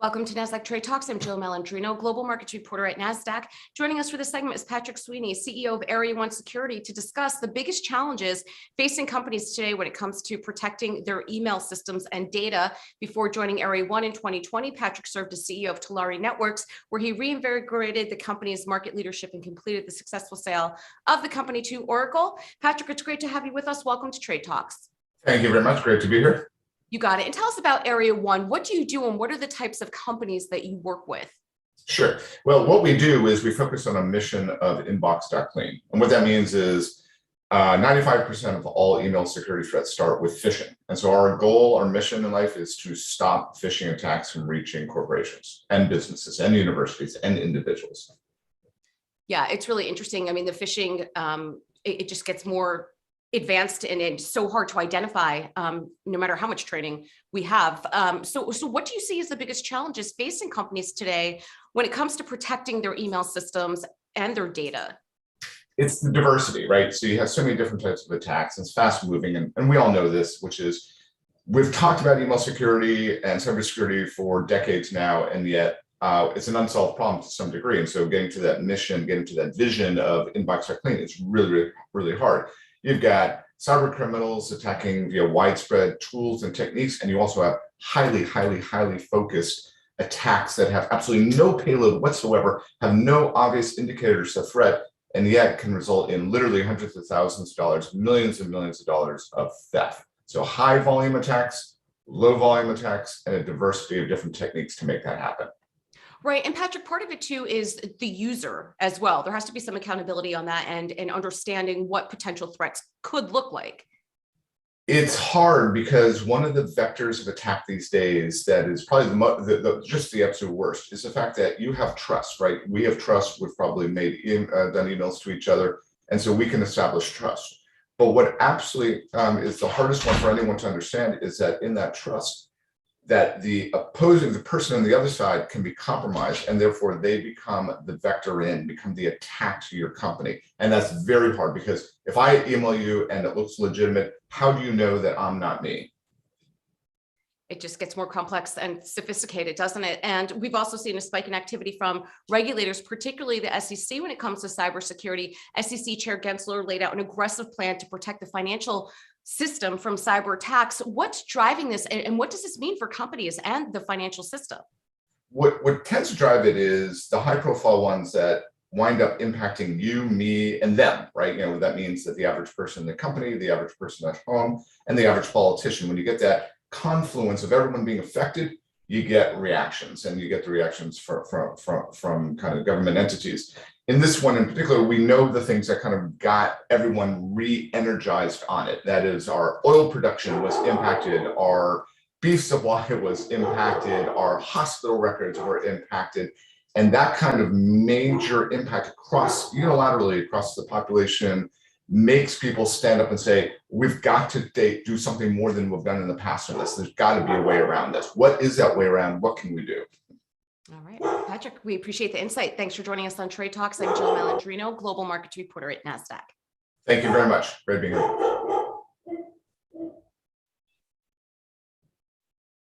Welcome to Nasdaq Trade Talks. I'm Jill Malandrino, Global Markets Reporter at Nasdaq. Joining us for this segment is Patrick Sweeney, CEO of Area 1 Security, to discuss the biggest challenges facing companies today when it comes to protecting their email systems and data. Before joining Area 1 in 2020, Patrick served as CEO of Tulare Networks, where he reinvigorated the company's market leadership and completed the successful sale of the company to Oracle. Patrick, it's great to have you with us. Welcome to Trade Talks. Thank you very much. Great to be here. You got it. And tell us about Area 1. What do you do and what are the types of companies that you work with? Sure. Well, what we do is we focus on a mission of inbox.clean. And what that means is 95% of all email security threats start with phishing. And so our goal, our mission in life is to stop phishing attacks from reaching corporations and businesses and universities and individuals. Yeah, it's really interesting. I mean, the phishing, it just gets more advanced and it's so hard to identify no matter how much training we have. So what do you see as the biggest challenges facing companies today when it comes to protecting their email systems and their data? It's the diversity, right? So you have so many different types of attacks. It's fast moving. And we all know this, which is we've talked about email security and cybersecurity for decades now, and yet it's an unsolved problem to some degree. And so getting to that mission, getting to that vision of inbox.clean is really, really hard. You've got cyber criminals attacking via widespread tools and techniques, and you also have highly focused attacks that have absolutely no payload whatsoever, have no obvious indicators of threat, and yet can result in literally hundreds of thousands of dollars, millions and millions of dollars of theft. So high volume attacks, low volume attacks, and a diversity of different techniques to make that happen. Right. And Patrick, part of it too is the user as well. There has to be some accountability on that end and understanding what potential threats could look like. It's hard because one of the vectors of attack these days that is probably just the absolute worst is the fact that you have trust, right? We have trust. We've probably done emails to each other, and so we can establish trust. But what absolutely is the hardest one for anyone to understand is that in that trust, that the person on the other side can be compromised, and therefore they become the vector become the attack to your company. And that's very hard because if I email you and it looks legitimate, how do you know that I'm not me? It just gets more complex and sophisticated, doesn't it? And we've also seen a spike in activity from regulators, particularly the SEC, when it comes to cybersecurity. SEC Chair Gensler laid out an aggressive plan to protect the financial system from cyber attacks. What's driving this, and what does this mean for companies and the financial system? What tends to drive it is the high-profile ones that wind up impacting you, me, and them, right? You know, that means that the average person in the company, the average person at home, and the average politician, when you get that confluence of everyone being affected, you get reactions, and you get the reactions from kind of government entities. In this one in particular, we know the things that kind of got everyone re-energized on it. That is, our oil production was impacted, our beef supply was impacted, our hospital records were impacted, and that kind of major impact unilaterally across the population makes people stand up and say, we've got to do something more than we've done in the past on this. There's got to be a way around this. What is that way around? What can we do? All right, Patrick, we appreciate the insight. Thanks for joining us on Trade Talks. I'm Jill Malandrino, Global Markets Reporter at Nasdaq. Thank you very much. Great being here.